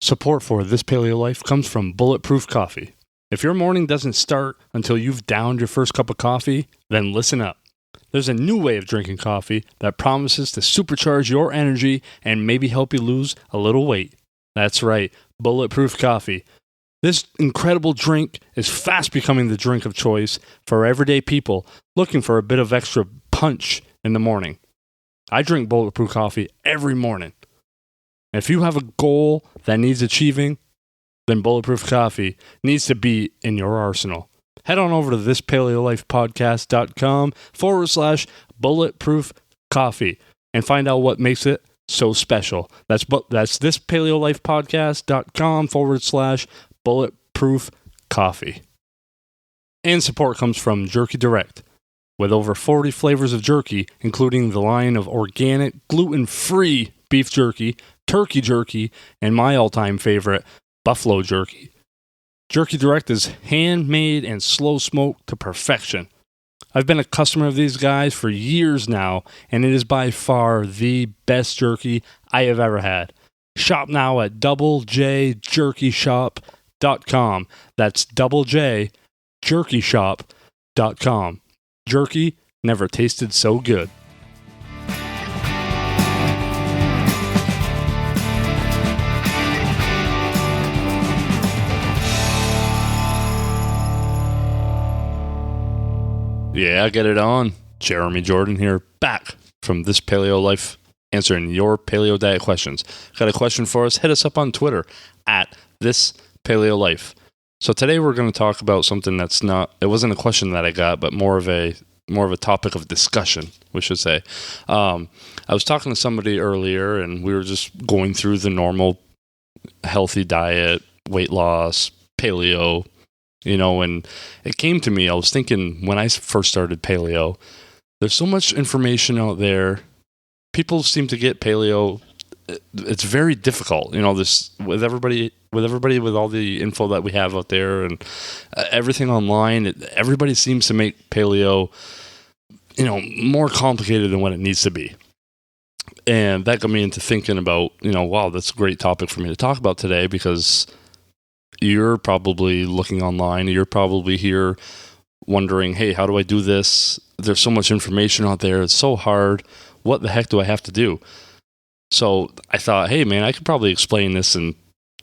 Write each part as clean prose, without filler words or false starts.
Support for This Paleo Life comes from Bulletproof Coffee. If your morning doesn't start until you've downed your first cup of coffee, then listen up. There's a new way of drinking coffee that promises to supercharge your energy and maybe help you lose a little weight. That's right, Bulletproof Coffee. This incredible drink is fast becoming the drink of choice for everyday people looking for a bit of extra punch in the morning. I drink Bulletproof Coffee every morning. If you have a goal that needs achieving, then Bulletproof Coffee needs to be in your arsenal. Head on over to thispaleolifepodcast.com/bulletproof coffee and find out what makes it so special. That's thispaleolifepodcast.com/bulletproof coffee. And support comes from Jerky Direct. With over 40 flavors of jerky, including the line of organic, gluten-free beef jerky, turkey jerky, and my all-time favorite, buffalo jerky. Jerky Direct is handmade and slow smoked to perfection. I've been a customer of these guys for years now, and it is by far the best jerky I have ever had. Shop now at doublejjerkyshop.com. That's doublejjerkyshop.com. Jerky never tasted so good. Yeah, get it on. Jeremy Jordan here, back from This Paleo Life, answering your paleo diet questions. Got a question for us? Hit us up on Twitter at This Paleo Life. So today we're going to talk about something that's not, it wasn't a question that I got, but more of a topic of discussion, we should say. I was talking to somebody earlier, and we were just going through the normal healthy diet, weight loss, paleo, and it came to me, I was thinking when I first started paleo, there's so much information out there. People seem to get paleo. It's very difficult, this with everybody with all the info that we have out there and everything online. Everybody seems to make paleo, more complicated than what it needs to be. And that got me into thinking about, wow, that's a great topic for me to talk about today, because you're probably looking online, you're probably here wondering, hey, how do I do this? There's so much information out there. It's so hard. What the heck do I have to do? So I thought, hey, man, I could probably explain this in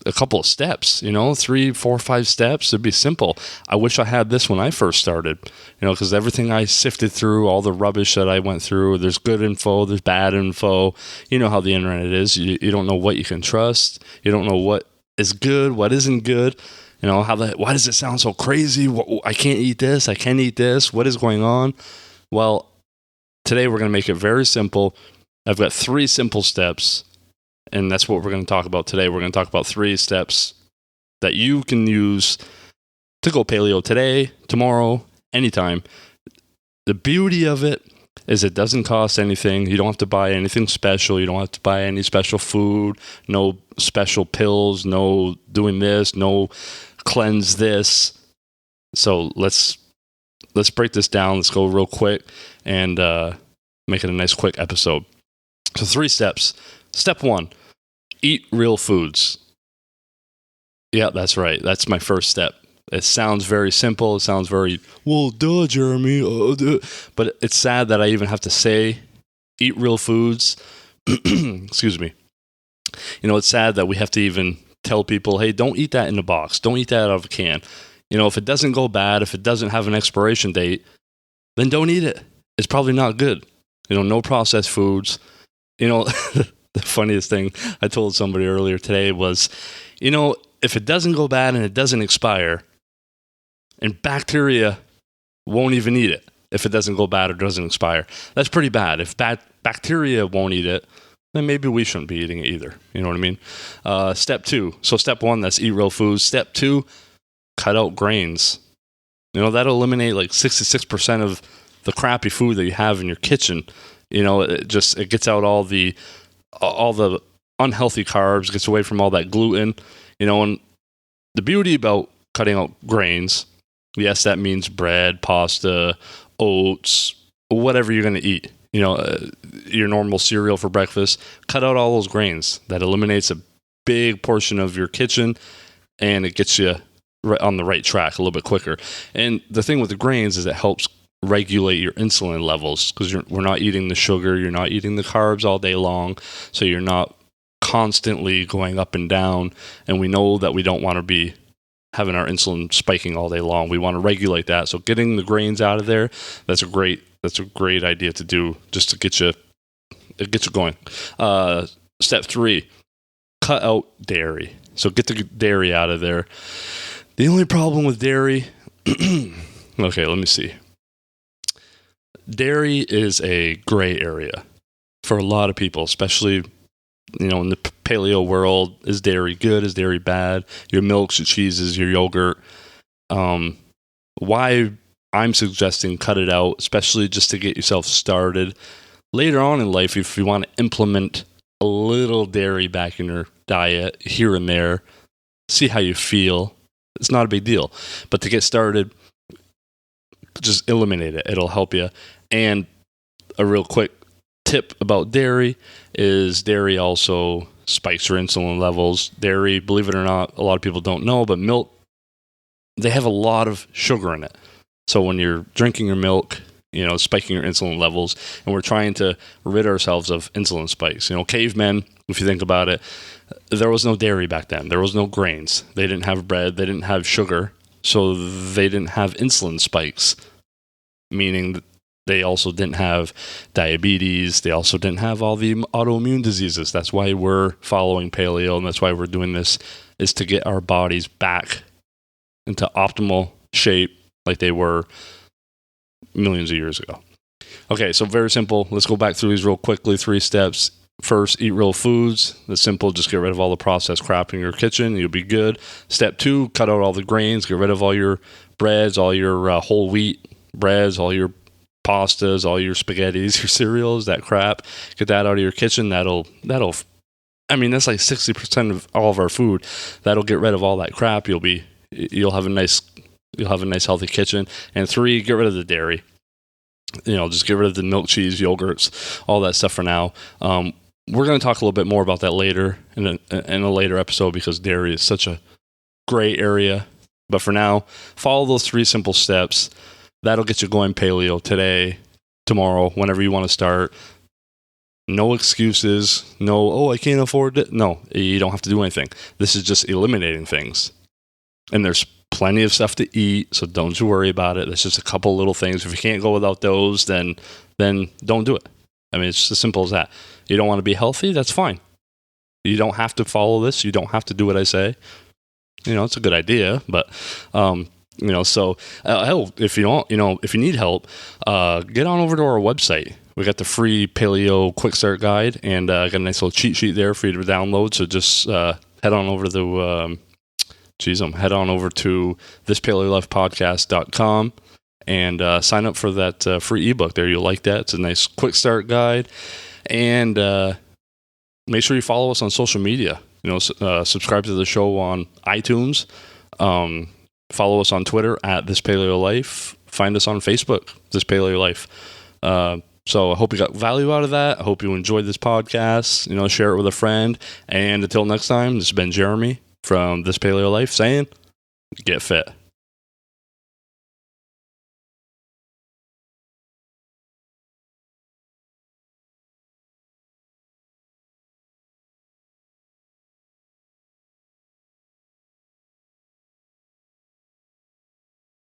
a couple of steps, 3, 4, 5 steps. It'd be simple. I wish I had this when I first started, because everything I sifted through, all the rubbish that I went through, there's good info, there's bad info. You know how the internet is. You don't know what you can trust. You don't know what is good, what isn't good. Why does it sound so crazy? I can't eat this. I can eat this. What is going on? Well, today we're going to make it very simple. I've got 3 simple steps, and that's what we're going to talk about today. We're going to talk about 3 steps that you can use to go paleo today, tomorrow, anytime. The beauty of it is it doesn't cost anything. You don't have to buy anything special. You don't have to buy any special food, no special pills, no doing this, no cleanse this. So let's break this down. Let's go real quick and make it a nice quick episode. So 3 steps. Step 1, eat real foods. Yeah, that's right. That's my first step. It sounds very simple. It sounds very, well, duh, Jeremy. But it's sad that I even have to say, eat real foods. Excuse me. It's sad that we have to even tell people, hey, don't eat that in a box. Don't eat that out of a can. If it doesn't go bad, if it doesn't have an expiration date, then don't eat it. It's probably not good. No processed foods. The funniest thing I told somebody earlier today was, if it doesn't go bad and it doesn't expire, and bacteria won't even eat it if it doesn't go bad or doesn't expire. That's pretty bad. If bacteria won't eat it, then maybe we shouldn't be eating it either. You know what I mean? Step 2. So step 1, that's eat real foods. Step 2, cut out grains. That'll eliminate like 66% of the crappy food that you have in your kitchen. It gets out all the unhealthy carbs, gets away from all that gluten. And the beauty about cutting out grains, yes, that means bread, pasta, oats, whatever you're going to eat. Your normal cereal for breakfast. Cut out all those grains. That eliminates a big portion of your kitchen, and it gets you right on the right track a little bit quicker. And the thing with the grains is it helps regulate your insulin levels, because we're not eating the sugar, you're not eating the carbs all day long, so you're not constantly going up and down. And we know that we don't want to be having our insulin spiking all day long. We want to regulate that. So getting the grains out of there, that's a great idea to do, just to get you going. Step 3, cut out dairy. So get the dairy out of there. The only problem with dairy, okay, let me see. Dairy is a gray area for a lot of people, especially, in the paleo world. Is dairy good? Is dairy bad? Your milks, your cheeses, your yogurt. Why I'm suggesting cut it out, especially just to get yourself started. Later on in life, if you want to implement a little dairy back in your diet here and there, see how you feel. It's not a big deal. But to get started, just eliminate it. It'll help you. And a real quick tip about dairy is dairy also spikes your insulin levels. Dairy, believe it or not, a lot of people don't know, but milk, they have a lot of sugar in it. So when you're drinking your milk, spiking your insulin levels, and we're trying to rid ourselves of insulin spikes. Cavemen, if you think about it, there was no dairy back then. There was no grains. They didn't have bread. They didn't have sugar. So they didn't have insulin spikes, meaning that they also didn't have diabetes. They also didn't have all the autoimmune diseases. That's why we're following paleo, and that's why we're doing this, is to get our bodies back into optimal shape like they were millions of years ago. Okay, so very simple. Let's go back through these real quickly. 3 steps. First, eat real foods. That's simple. Just get rid of all the processed crap in your kitchen. You'll be good. Step 2, cut out all the grains. Get rid of all your breads, all your whole wheat breads, all your pastas, all your spaghettis, your cereals, that crap. Get that out of your kitchen. That's like 60% of all of our food. That'll get rid of all that crap. You'll have a nice healthy kitchen. And 3, get rid of the dairy. Just get rid of the milk, cheese, yogurts, all that stuff for now. We're going to talk a little bit more about that later in a later episode, because dairy is such a gray area. But for now, follow those 3 simple steps. That'll get you going paleo today, tomorrow, whenever you want to start. No excuses. No, I can't afford it. No, you don't have to do anything. This is just eliminating things. And there's plenty of stuff to eat, so don't you worry about it. There's just a couple little things. If you can't go without those, then don't do it. It's just as simple as that. You don't want to be healthy? That's fine. You don't have to follow this. You don't have to do what I say. It's a good idea, but so help if you don't. If you need help, get on over to our website. We got the free Paleo Quick Start Guide, and got a nice little cheat sheet there for you to download. So just head on over to head on over to thispaleolifepodcast.com and sign up for that free ebook there. You'll like that. It's a nice quick start guide. And make sure you follow us on social media. Subscribe to the show on iTunes. Follow us on Twitter at This Paleo Life. Find us on Facebook, This Paleo Life. So I hope you got value out of that. I hope you enjoyed this podcast. Share it with a friend. And until next time, this has been Jeremy from This Paleo Life saying, get fit.